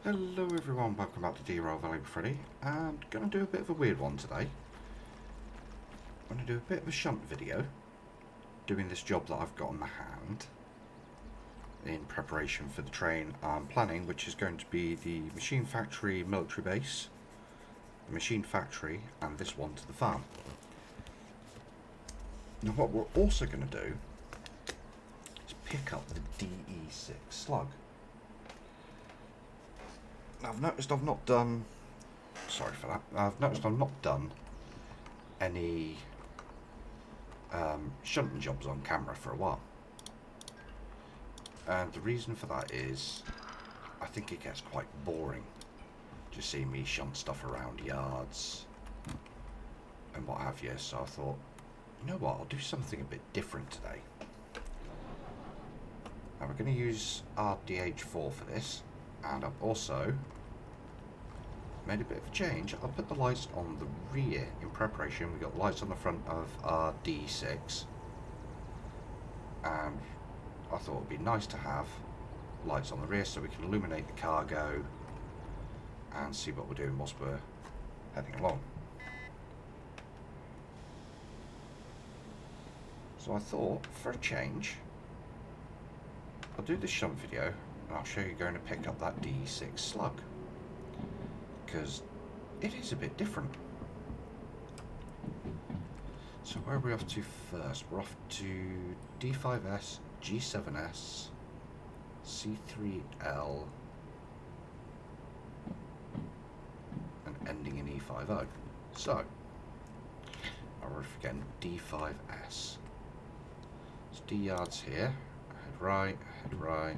Hello everyone, welcome back to Derail Valley with Freddy. I'm going to do a bit of a weird one today. I'm going to do a bit of a shunt video, doing this job that I've got on my hand, in preparation for the train I'm planning, which is going to be the machine factory military base, the machine factory, and this one to the farm. Now what we're also going to do is pick up the DE6 slug. Now I've noticed I've not done, sorry for that, I've noticed I've not done any shunting jobs on camera for a while. And the reason for that is I think it gets quite boring just seeing me shunt stuff around yards and what have you, so I thought, you know what, I'll do something a bit different today. Now we're going to use our DH4 for this, and I've also made a bit of a change. I'll put the lights on the rear in preparation. We've got lights on the front of our D6, and I thought it would be nice to have lights on the rear so we can illuminate the cargo and see what we're doing whilst we're heading along. So I thought, for a change, I'll do this shunt video and I'll show you going to pick up that D6 slug, because it is a bit different. So where are we off to first? We're off to D5S, G7S, C3L, and ending in E50. So, we're forgetting D5S. It's D yards here, head right, head right.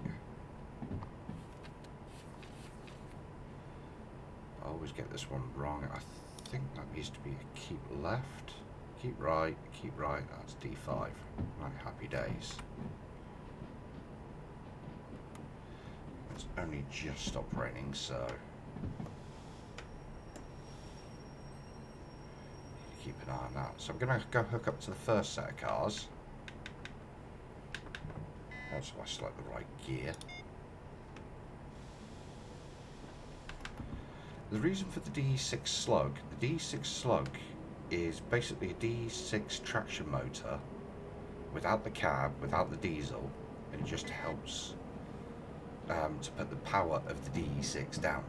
I always get this one wrong. I think that needs to be a keep left, keep right, that's D5. Right, happy days. It's only just stopped raining, so keep an eye on that. So I'm going to go hook up to the first set of cars. Also, I select the right gear. The reason for the D6 slug, the D6 slug is basically a D6 traction motor without the cab, without the diesel, and it just helps to put the power of the D6 down.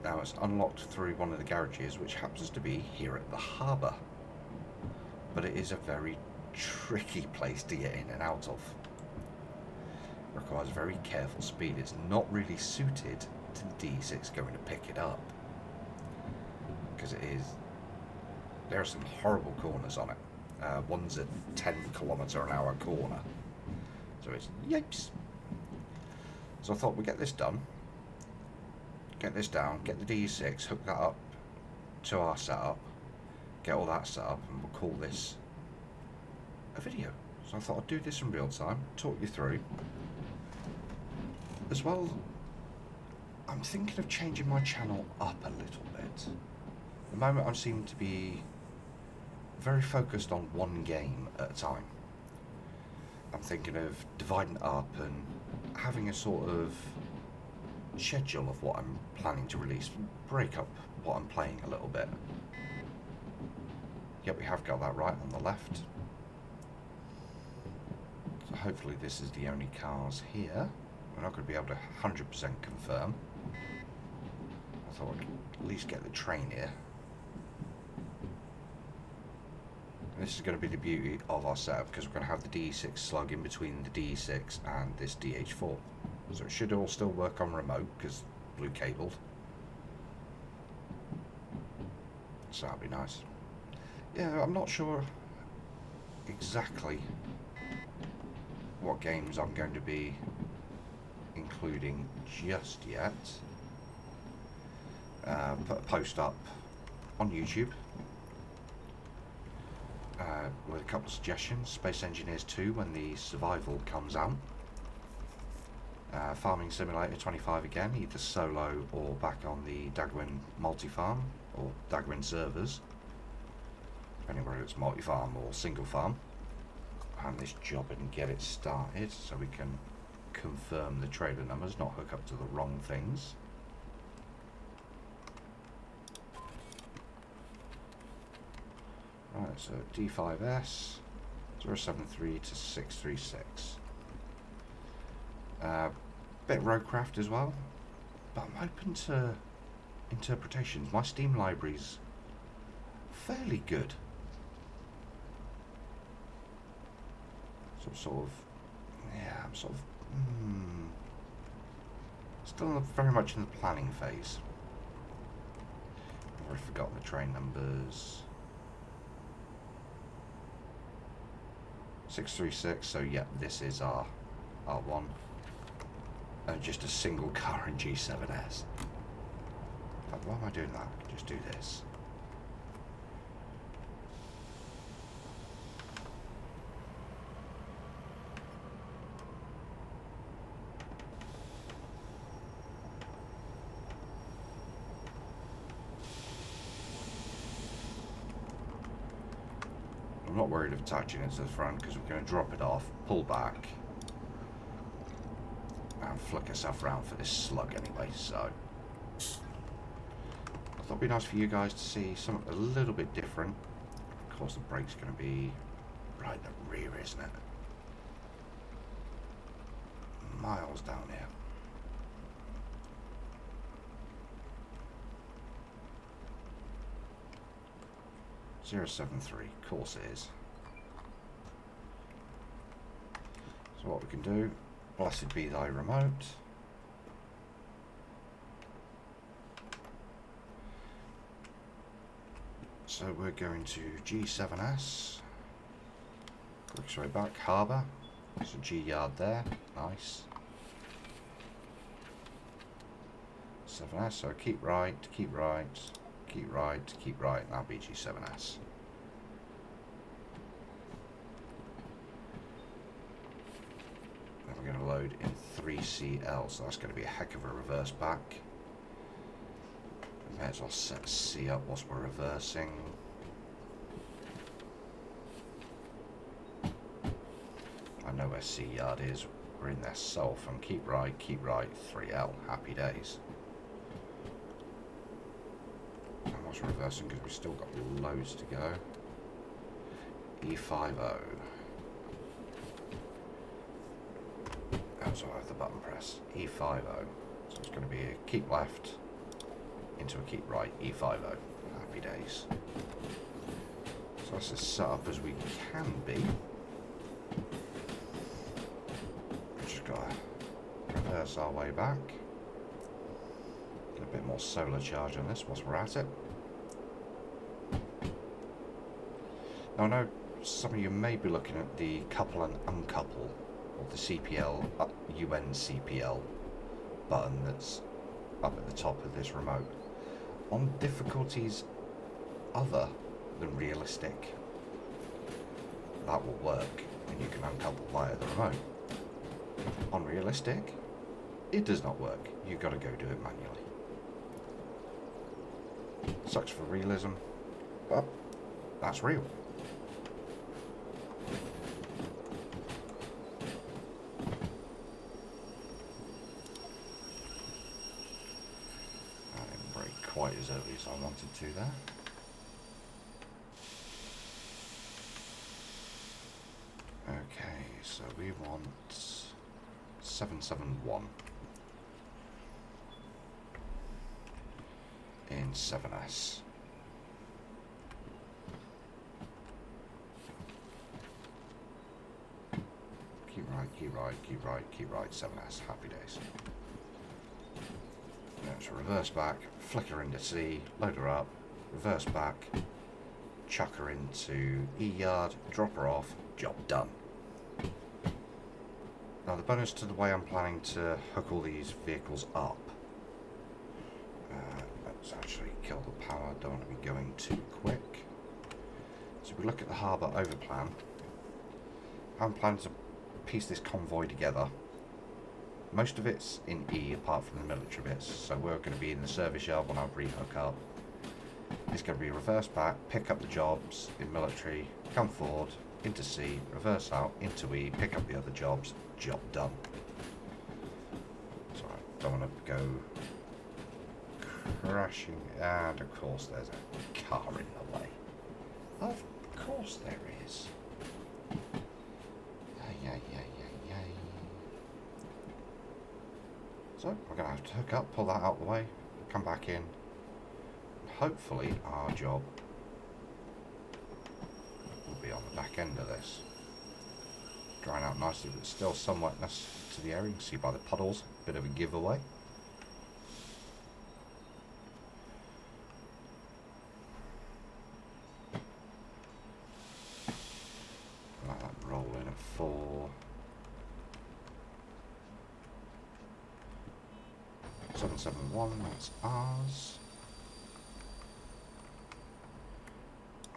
Now it's unlocked through one of the garages, which happens to be here at the harbour, but it is a very tricky place to get in and out of. It requires very careful speed. It's not really suited to the D6 going to pick it up, because there are some horrible corners on it. One's a 10km/h corner, so it's yipes. So I thought we'd get this done, get this down, get the D6, hook that up to our setup, get all that set up, and we'll call this a video. So I thought I'd do this in real time, talk you through. As well, I'm thinking of changing my channel up a little bit. At the moment I seem to be very focused on one game at a time. I'm thinking of dividing it up and having a sort of schedule of what I'm planning to release, break up what I'm playing a little bit. Yep, we have got that right on the left. So hopefully this is the only cars here. We're not going to be able to 100% confirm. I thought I'd at least get the train here. And this is going to be the beauty of our setup, because we're going to have the D6 slug in between the D6 and this DH4. So it should all still work on remote, because blue cabled. So that'll be nice. Yeah, I'm not sure exactly what games I'm going to be including just yet. Put a post up on YouTube with a couple of suggestions. Space Engineers 2 when the survival comes out. Farming Simulator 25 again, either solo or back on the Dagwin multi-farm or Dagwin servers, depending whether it's multi-farm or single farm. And this job and get it started so we can confirm the trailer numbers, not hook up to the wrong things. Right, so D5S 073 to 636. Bit of roadcraft as well, but I'm open to interpretations. My Steam library's fairly good. So I'm sort of still very much in the planning phase. I've already forgotten the train numbers. 636, so yeah, this is our R1. And just a single car in G7S. In fact, why am I doing that? Just do this. I'm not worried of attaching it to the front because we're going to drop it off, pull back, and flick herself around for this slug anyway, so I thought it'd be nice for you guys to see something a little bit different. Of course the brake's going to be right in the rear, isn't it? Miles down here. .073, of course it is. So what we can do, blessed be thy remote. So we're going to G7S. Quick straight back, harbour. There's a G yard there, nice. 7S, so keep right, keep right, keep right, keep right, and that'll be G7S. Then we're going to load in 3CL, so that's going to be a heck of a reverse back. We may as well set C up whilst we're reversing. I know where C yard is, we're in there south, and keep right, 3L, happy days. And whilst we're reversing, because we've still got loads to go. E50. So I have the button press. E50. So it's going to be a keep left into a keep right. E50. Happy days. So that's as set up as we can be. Just got to reverse our way back. Get a bit more solar charge on this whilst we're at it. Now I know some of you may be looking at the couple and uncouple, or the CPL, UN CPL button that's up at the top of this remote. On difficulties other than realistic, that will work and you can uncouple via the remote. On realistic, it does not work. You've got to go do it manually. Sucks for realism, but that's real. Quite as early as I wanted to there. Okay, so we want 771 in 7S. Keep right, keep right, keep right, keep right, 7S, happy days. So reverse back, flick her into C, load her up, reverse back, chuck her into E yard, drop her off, job done. Now the bonus to the way I'm planning to hook all these vehicles up, let's actually kill the power, don't want to be going too quick. So we look at the harbour over plan. I'm planning to piece this convoy together. Most of it's in E apart from the military bits, so we're going to be in the service yard when I re-hook up. It's going to be reverse back, pick up the jobs in military, come forward, into C, reverse out, into E, pick up the other jobs, job done. don't want to go crashing, and of course there's a car in the way. Of course there is. So we're going to have to hook up, pull that out of the way, come back in. Hopefully our job will be on the back end of this. Drying out nicely, but still some wetness to the area. You can see by the puddles, bit of a giveaway. Let that roll in at 4. 771, that's ours.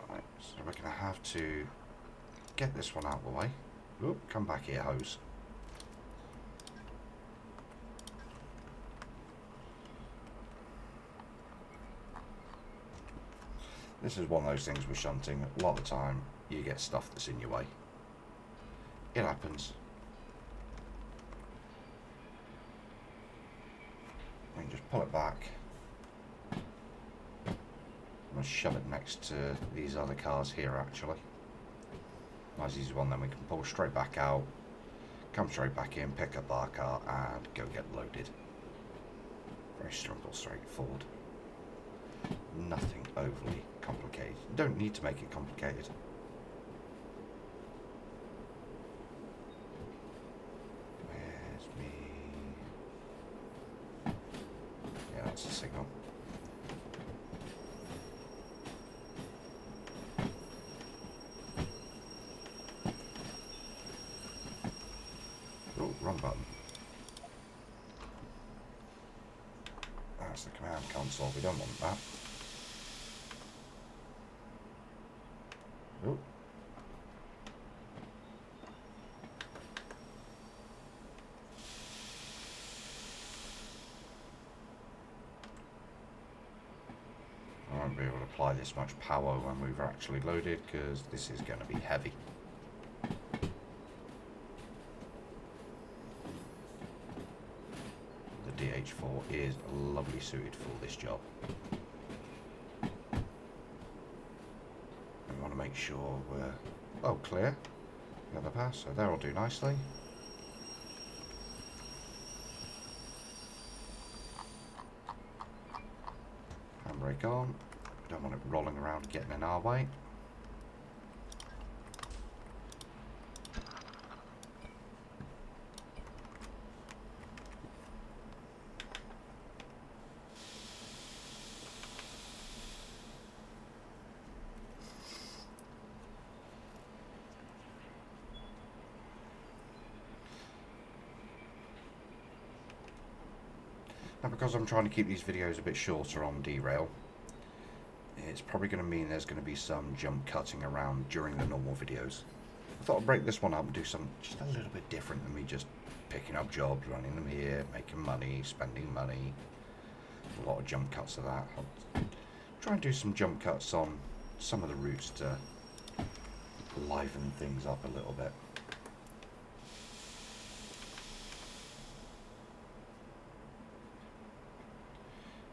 Right, so we're going to have to get this one out of the way. Oop, come back here, hose. This is one of those things with shunting. A lot of the time you get stuff that's in your way. It happens. And just pull it back. I'm going to shove it next to these other cars here actually. Nice easy one, then we can pull straight back out, come straight back in, pick up our car and go get loaded. Very simple, straightforward. Nothing overly complicated. You don't need to make it complicated. Where's me? Yeah, that's the signal. Oh, wrong button. That's the command console. We don't want that. Oh. I won't be able to apply this much power when we've actually loaded because this is going to be heavy. The DH4 is lovely suited for this job. We want to make sure we're clear. The other pass, so that'll do nicely. Handbrake on. Don't want it rolling around getting in our way. Now, because I'm trying to keep these videos a bit shorter on Derail, it's probably going to mean there's going to be some jump cutting around during the normal videos. I thought I'd break this one up and do something just a little bit different than me just picking up jobs, running them here, making money, spending money. A lot of jump cuts of that. I'll try and do some jump cuts on some of the routes to liven things up a little bit.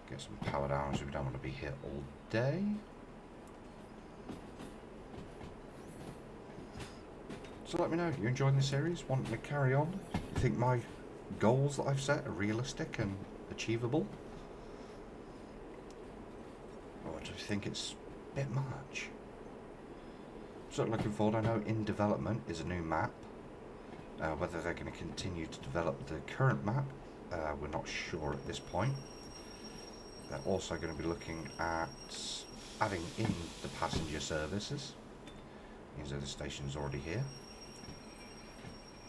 Get some power down so we don't want to be here all day. So let me know, you enjoying the series? Want to carry on? You think my goals that I've set are realistic and achievable? Or do you think it's a bit much? So looking forward, I know in development is a new map. Whether they're going to continue to develop the current map, we're not sure at this point. They're also going to be looking at adding in the passenger services. Means that the station's already here.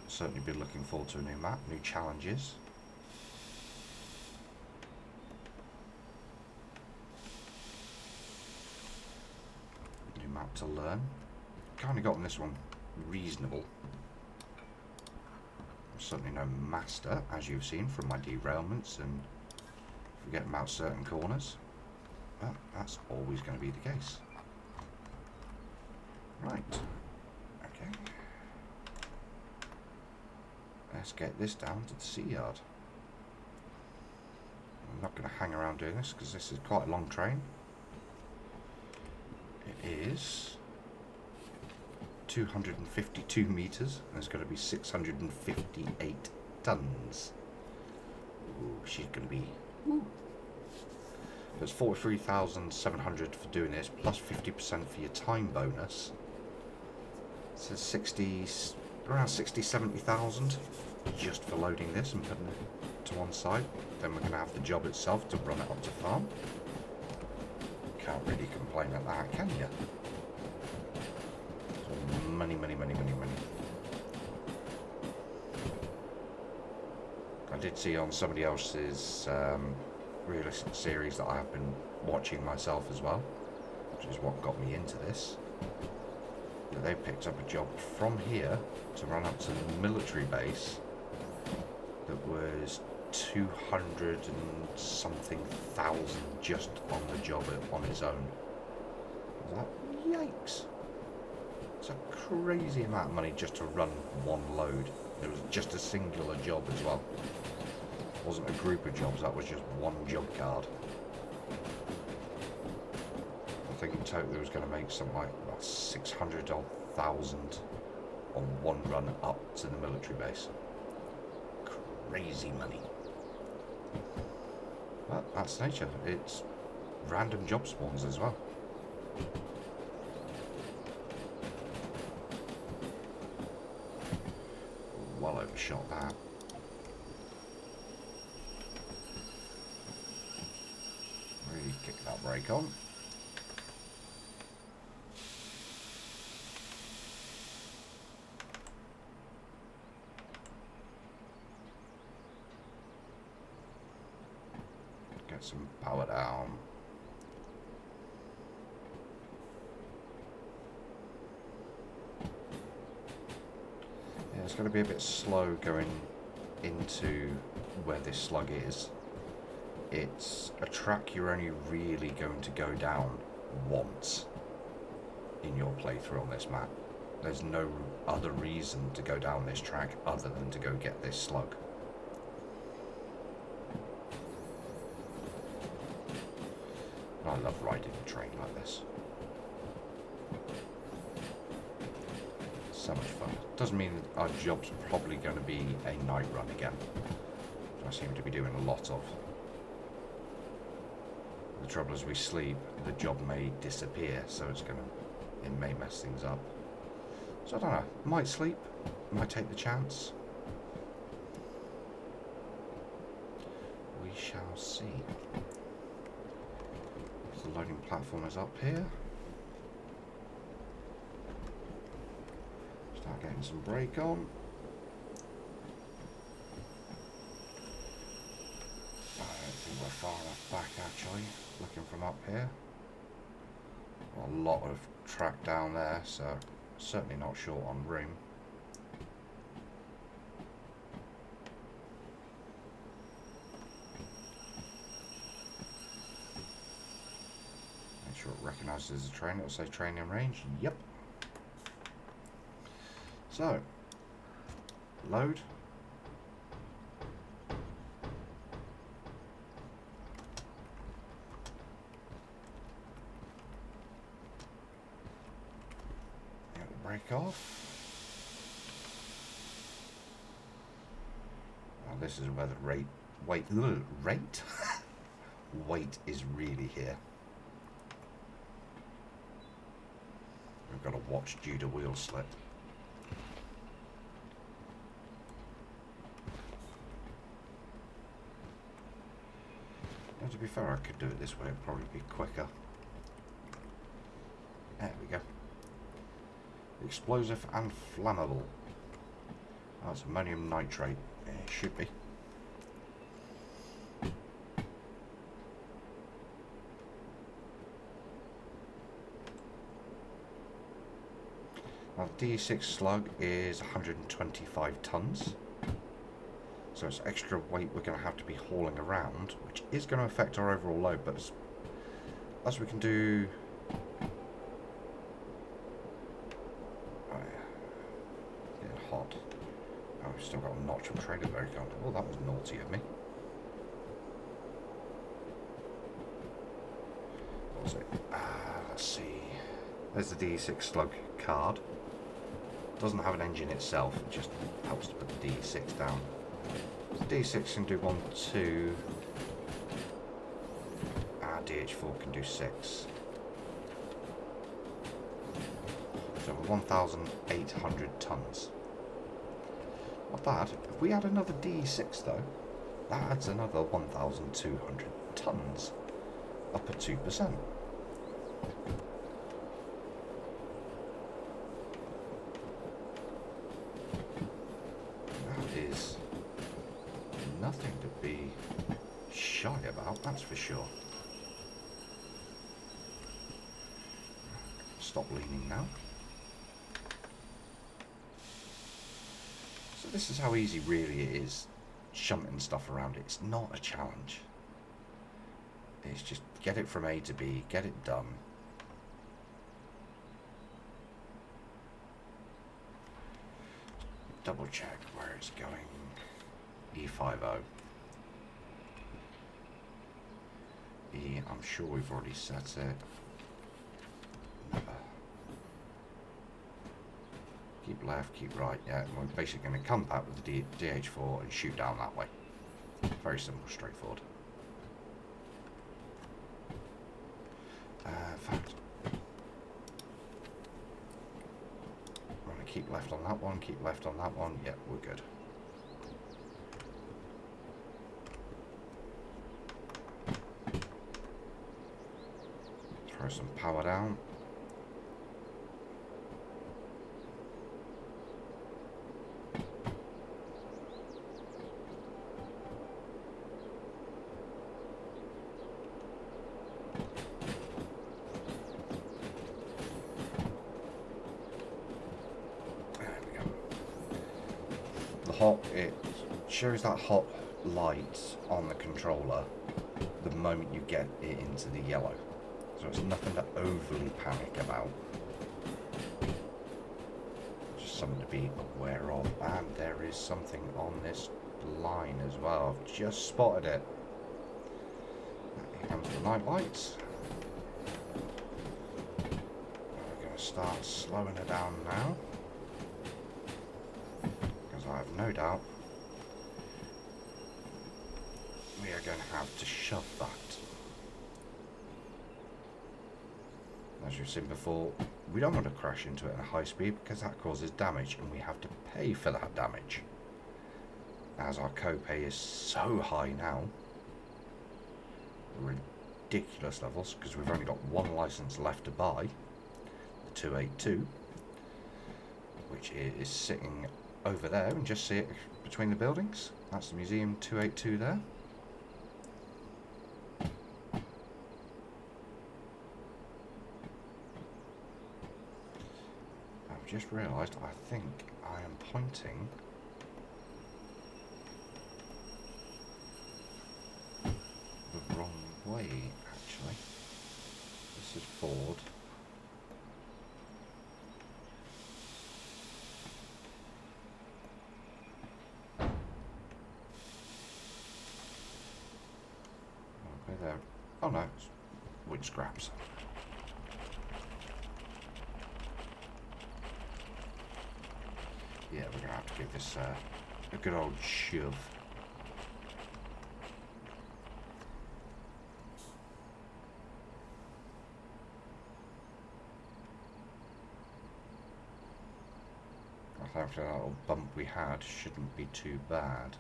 Certainly be looking forward to a new map, new challenges. New map to learn. Kind of gotten this one reasonable. I'm certainly no master, as you've seen from my derailments and forgetting about certain corners, but that's always going to be the case. Right, okay. Let's get this down to the sea yard. I'm not going to hang around doing this because this is quite a long train. It is 252 metres and it's going to be 658 tonnes. Ooh, she's going to be... Ooh. There's 43,700 for doing this, plus 50% for your time bonus. So 60, around 70,000 just for loading this and putting it to one side. Then we're going to have the job itself to run it up to farm. Can't really complain at that, can you? So money, money, money, money, money. I did see on somebody else's realistic series that I have been watching myself as well, which is what got me into this, that they picked up a job from here to run up to the military base that was 200 and something thousand just on the job on its own. I was like, yikes. It's a crazy amount of money just to run one load. It was just a singular job as well. It wasn't a group of jobs, that was just one job card. I think in total it was going to make something like about 600 or 1,000 on one run up to the military base. Crazy money. But that's nature. It's random job spawns as well. Well overshot that. Really kick that brake on. Get some power down. Yeah, it's going to be a bit slow going into where this slug is. It's a track you're only really going to go down once in your playthrough on this map. There's no other reason to go down this track other than to go get this slug. I love riding a train like this. So much fun. Doesn't mean that our job's probably going to be a night run again, which I seem to be doing a lot of. The trouble is we sleep, the job may disappear, so it may mess things up. So I don't know, might sleep, might take the chance. We shall see. The loading platform is up here. Start getting some brake on. I don't think we're far enough back actually, looking from up here. A lot of track down there, so certainly not short on room. Make sure it recognises the train. It'll say train in range. Yep. So, load. Brake off. Now this is where the weight is really here. We've got to watch due to wheel slip. Now, to be fair, I could do it this way, it'd probably be quicker. There we go. Explosive and flammable. Oh, it's ammonium nitrate. Yeah, it should be. Now the D6 slug is 125 tons. So it's extra weight we're going to have to be hauling around, which is going to affect our overall load, but as we can do... hot. Oh, we've still got a notch of trailer very cold. Oh, that was naughty of me. So, let's see. There's the D6 slug card. Doesn't have an engine itself, it just helps to put the D6 down. The D6 can do 1, 2. DH4 can do 6. So 1,800 tons. Not bad. If we add another D6 though, that adds another 1,200 tons. Up at 2%. That is nothing to be shy about, that's for sure. Stop leaning now. So this is how easy really it is shunting stuff around it. It's not a challenge. It's just get it from A to B, get it done. Double check where it's going. E50. E, I'm sure we've already set it. Keep left, keep right, yeah. We're basically going to come back with the DH4 and shoot down that way. Very simple, straightforward. In fact, we're going to keep left on that one, keep left on that one. Yeah, we're good. Throw some power down. It shows that hot light on the controller the moment you get it into the yellow, so it's nothing to overly panic about, just something to be aware of. And there is something on this line as well. I've just spotted it. Here comes the night lights. We're going to start slowing it down now. I have no doubt we are going to have to shove that. As you've seen before, we don't want to crash into it at a high speed because that causes damage and we have to pay for that damage. As our copay is so high now, ridiculous levels, because we've only got one license left to buy, the 282, which is sitting over there, and just see it between the buildings. That's the museum 282 there. I've just realised I think I am pointing the wrong way, actually. This is Ford. There. Oh no, it's wood scraps. Yeah, we're going to have to give this a good old shove. Hopefully that little bump we had shouldn't be too bad.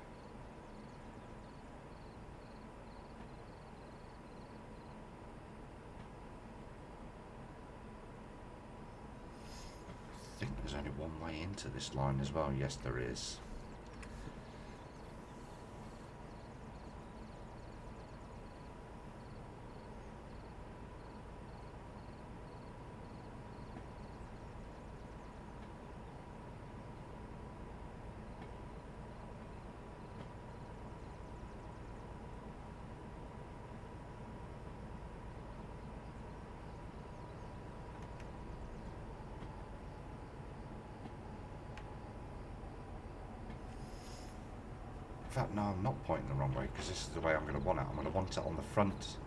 I think there's only one way into this line as well. Yes, there is. In fact, no, I'm not pointing the wrong way because this is the way I'm going to want it. I'm going to want it on the front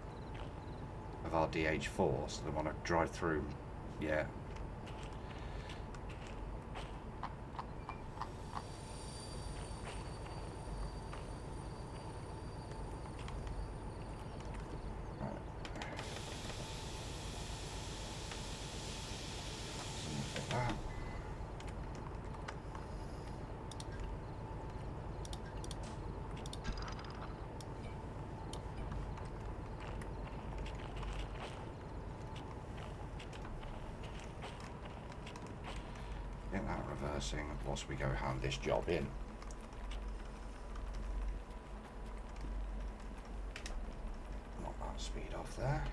of our DH4, so they want to drive through. Yeah. Get that reversing whilst we go hand this job in. Knock that speed off there.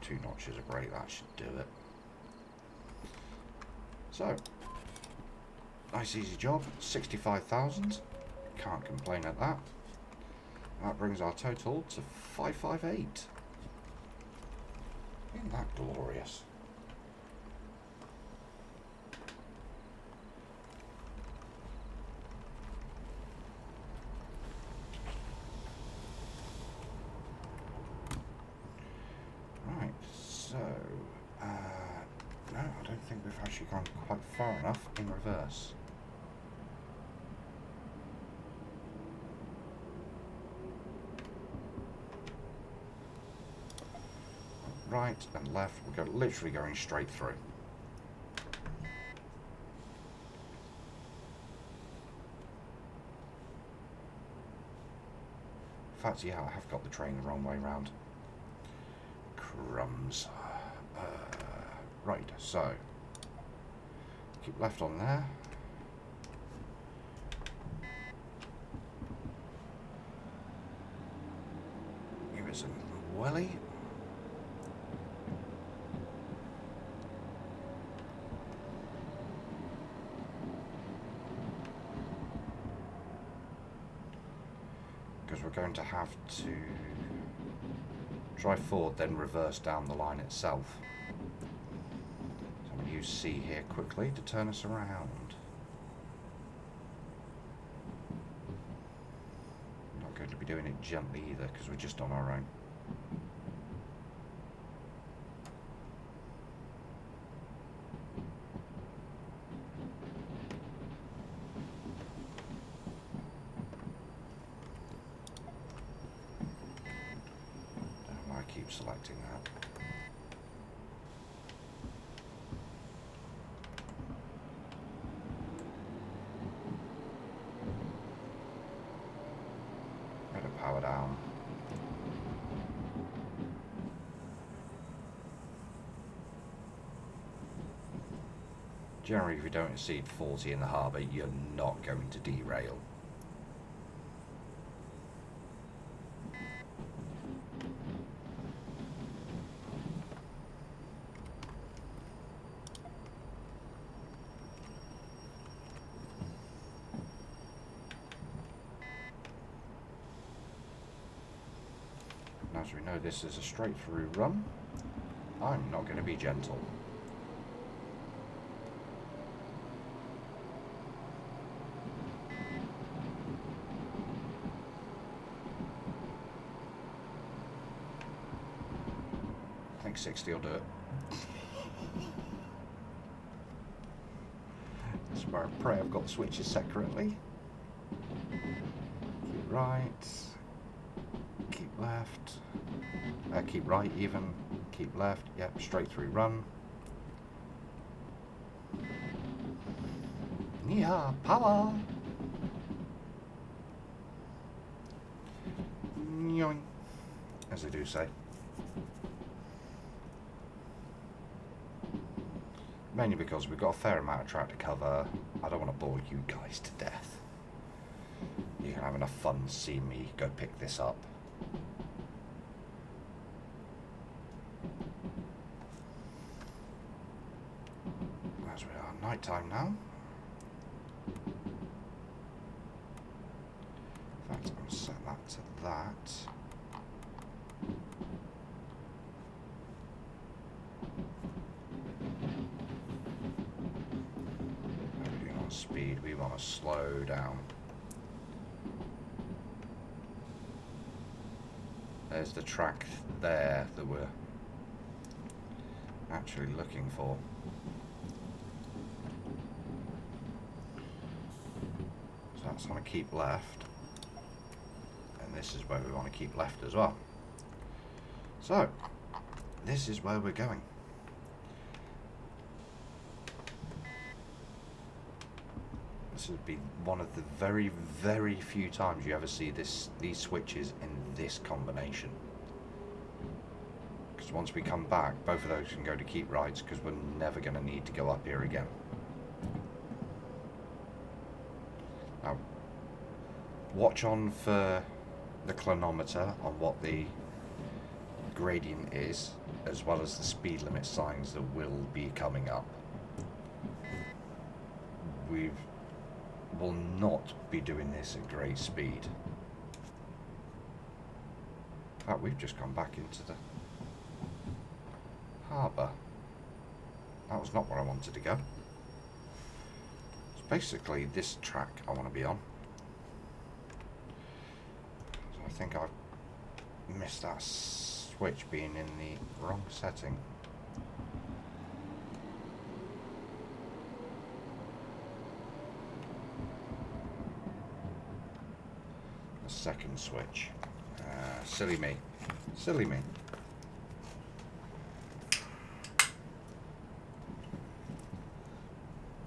2 notches of brake, that should do it. So, nice easy job, 65,000. Can't complain at that. That brings our total to 558. Isn't that glorious? Right, so no, I don't think we've actually gone quite far enough in reverse. Right and left, we're literally going straight through. In fact, yeah, I have got the train the wrong way round. Crumbs. Right, so keep left on there. Give it some welly. Because we're going to have to drive forward, then reverse down the line itself. So I'm going to use C here quickly to turn us around. I'm not going to be doing it gently either because we're just on our own. Keep selecting that. Better power down. Generally, if you don't exceed 40 in the harbour, you're not going to derail. As we know, this is a straight through run. I'm not going to be gentle. I think 60 will do it. I swear I pray I've got the switches set correctly. Keep right. Keep left. Keep right even. Keep left. Yep, straight through run. Yeah, power. Yoing, as they do say. Mainly because we've got a fair amount of track to cover. I don't want to bore you guys to death. You can have enough fun seeing me go pick this up. As we are night time now. In fact, I'm going to set that to that. Everything on speed, we want to slow down. There's the track there that we're actually looking for. So that's on a keep left. And this is where we want to keep left as well. So, this is where we're going. This would be one of the very, very few times you ever see these switches in this combination. Because once we come back, both of those can go to keep rights, because we're never going to need to go up here again. Now, watch on for the clinometer on what the gradient is, as well as the speed limit signs that will be coming up. We will not be doing this at great speed. In fact, we've just come back into the harbour. That was not where I wanted to go. It's basically this track I want to be on. So I think I've missed that switch being in the wrong setting. The second switch. Silly me. Silly me.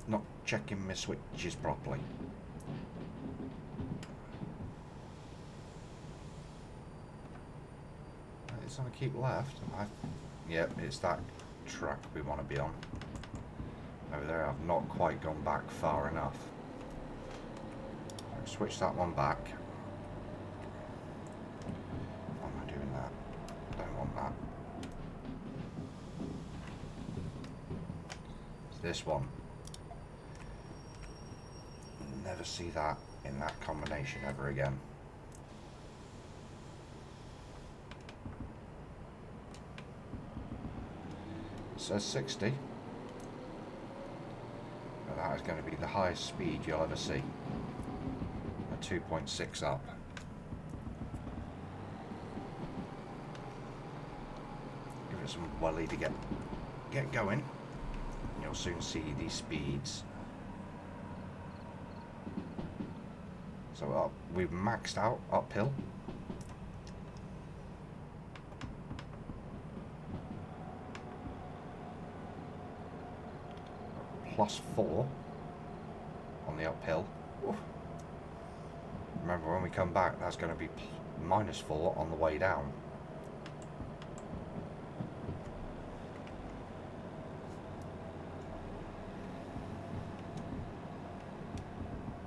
Not checking my switches properly. It's on a keep left. Yep, it's that track we want to be on. Over there, I've not quite gone back far enough. I'll switch that one back. Why am I doing that? Don't want that. It's this one. Never see that in that combination ever again. It says 60. But that is going to be the highest speed you'll ever see. A 2.6 up. Give it some welly to get going. And you'll soon see these speeds. So we've maxed out uphill. +4 on the uphill. Oof. Remember, when we come back, that's going to be -4 on the way down.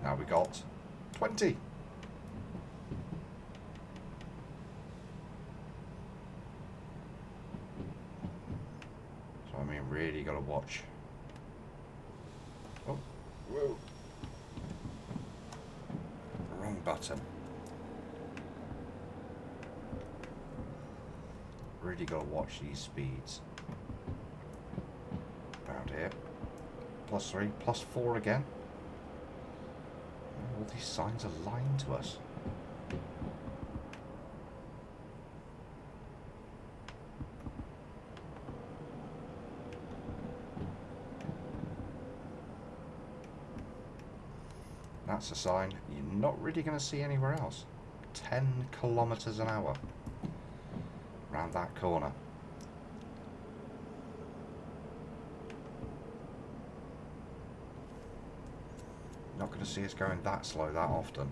Now we got 20. So I mean, really got to watch. Oh, whoa. Wrong button. Really got to watch these speeds. Around here. +3, +4 again. All these signs are lying to us. That's a sign you're not really going to see anywhere else. 10 kilometers an hour round that corner. Not going to see us going that slow that often.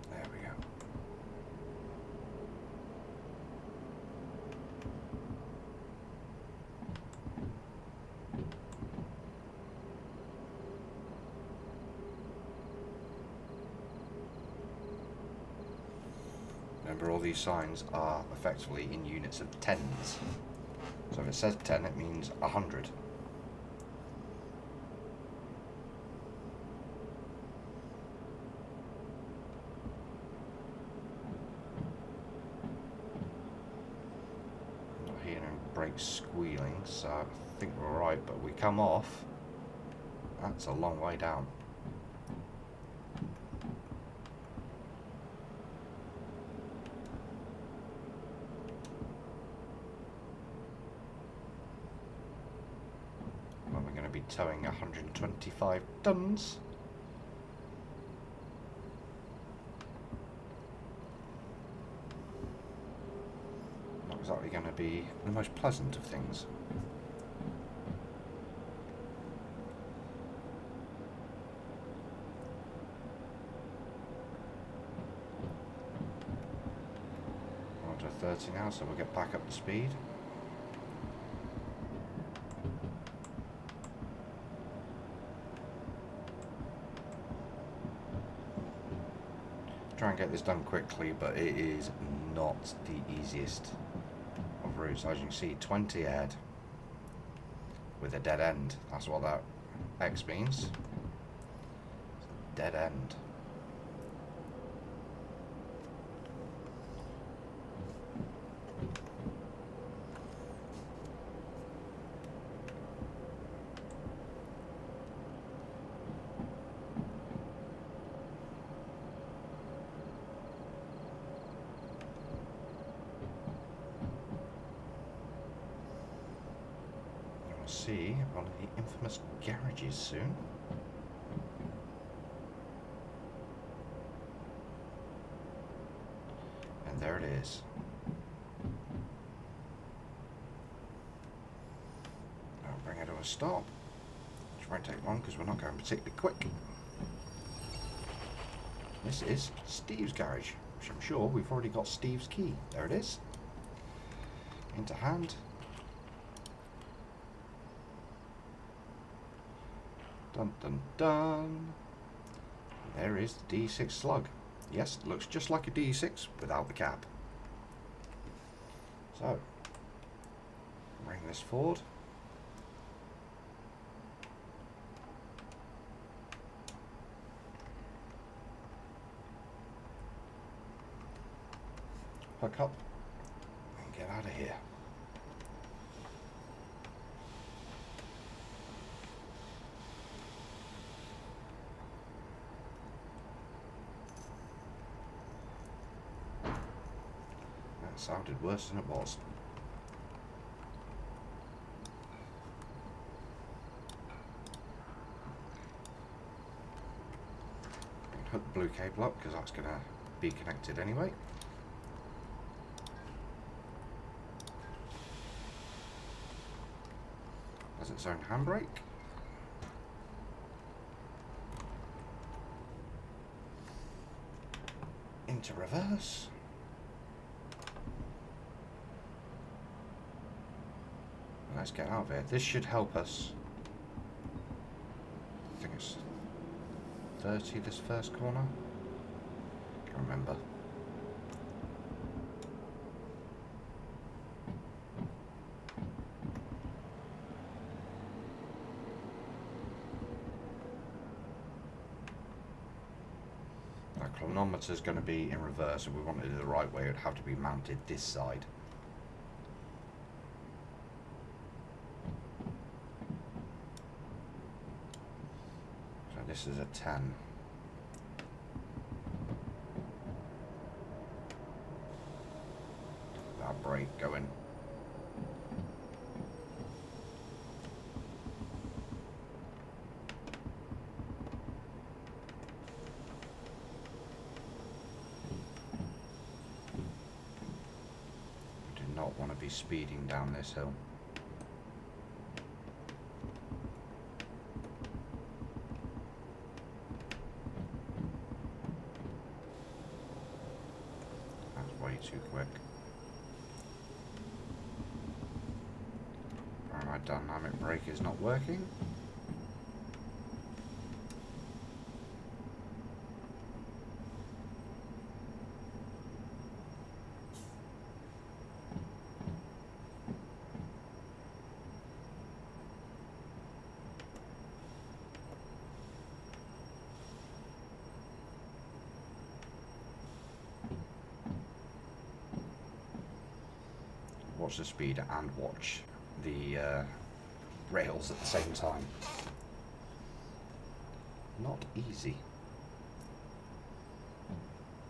There we go. Remember, all these signs are effectively in units of tens. So if it says 10, it means 100. Not hearing brake squealing, so I think we're right, but we come off. That's a long way down. Well, we're going to be towing 125 tons. Not exactly going to be the most pleasant of things. On to 30 now, so we'll get back up to speed. Try and get this done quickly, but it is not the easiest of routes. As you can see, 20 ahead with a dead end. That's what that X means. Dead end. See one of the infamous garages soon. And there it is. I'll bring it to a stop, which won't take long because we're not going particularly quick. This is Steve's garage, which I'm sure we've already got Steve's key. There it is. Into hand. Dun dun dun. There is the D6 slug. Yes, it looks just like a D6 without the cap. So, bring this forward. Hook up and get out of here. Sounded worse than it was. I can hook the blue cable up because that's going to be connected anyway. Has its own handbrake. Into reverse. Let's get out of here. This should help us. I think it's 30 this first corner. Can't remember. Our chronometer is going to be in reverse. If we want to do it the right way, it would have to be mounted this side. This is a 10. That brake going. We do not want to be speeding down this hill. Too quick. My dynamic brake is not working. watch the speed and watch the rails at the same time. Not easy.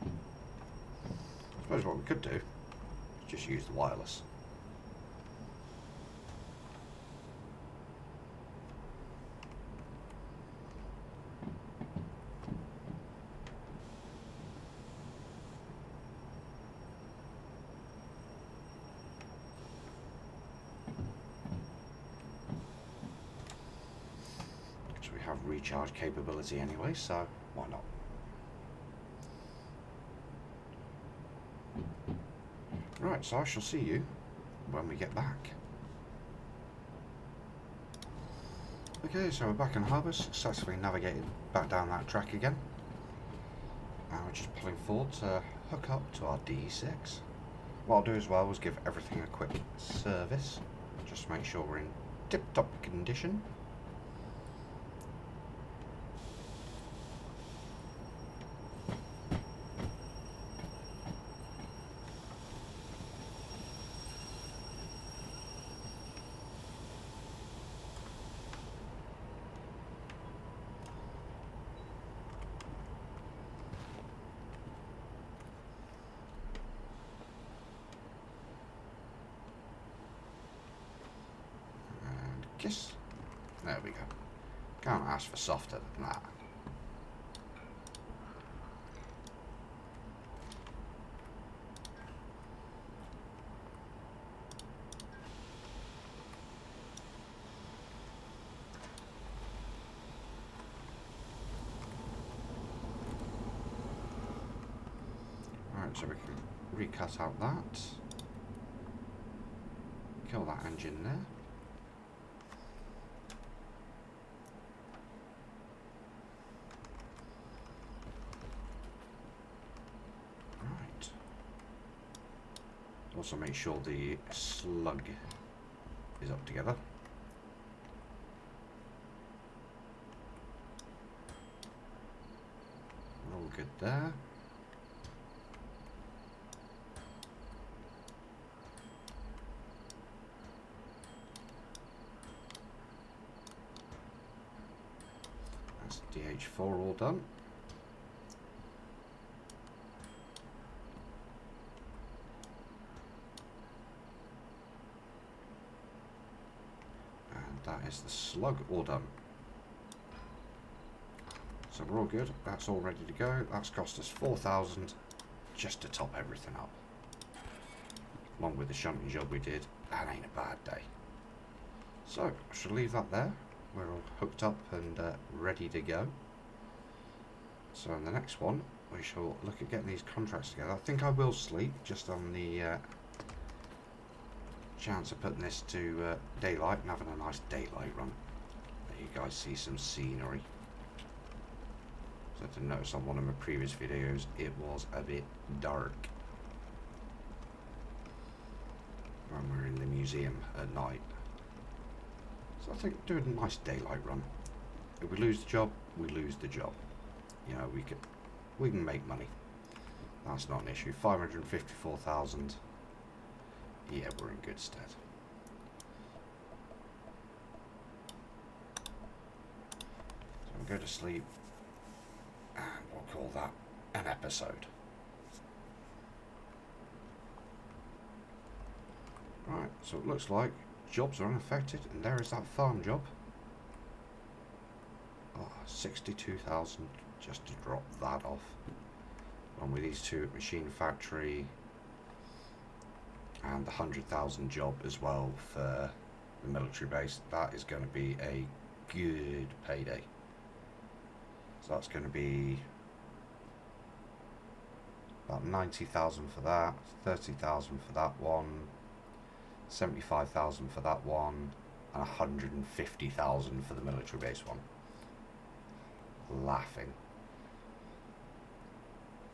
I suppose what we could do is just use the wireless. Have recharge capability anyway, so why not? Right, so I shall see you when we get back. Okay, so we're back in harbour, successfully navigated back down that track again. And we're just pulling forward to hook up to our D6. What I'll do as well is give everything a quick service, just to make sure we're in tip-top condition. Kiss. There we go. Can't ask for softer than that. Alright, so we can recut out that. Kill that engine there. Also make sure the slug is up together. We're all good there. That's DH4 all done. That is the slug all done. So we're all good. That's all ready to go. That's cost us 4,000 just to top everything up. Along with the shunting job we did, that ain't a bad day. So I should leave that there. We're all hooked up and ready to go. So in the next one, we shall look at getting these contracts together. I think I will sleep just on the chance of putting this to daylight and having a nice daylight run. Let you guys see some scenery. So to notice on one of my previous videos, it was a bit dark when we were in the museum at night. So I think doing a nice daylight run. If we lose the job, we lose the job. You know, we can make money. That's not an issue. 554,000. Yeah, we're in good stead. So we'll go to sleep and we'll call that an episode. Right, so it looks like jobs are unaffected, and there is that farm job. Oh, 62,000 just to drop that off. And with these two at Machine Factory and the 100,000 job as well for the military base, that is going to be a good payday. So that's going to be about 90,000 for that, 30,000 for that one, 75,000 for that one, and 150,000 for the military base one. Laughing.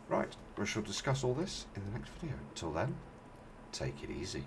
Right, we shall discuss all this in the next video. Until then, take it easy.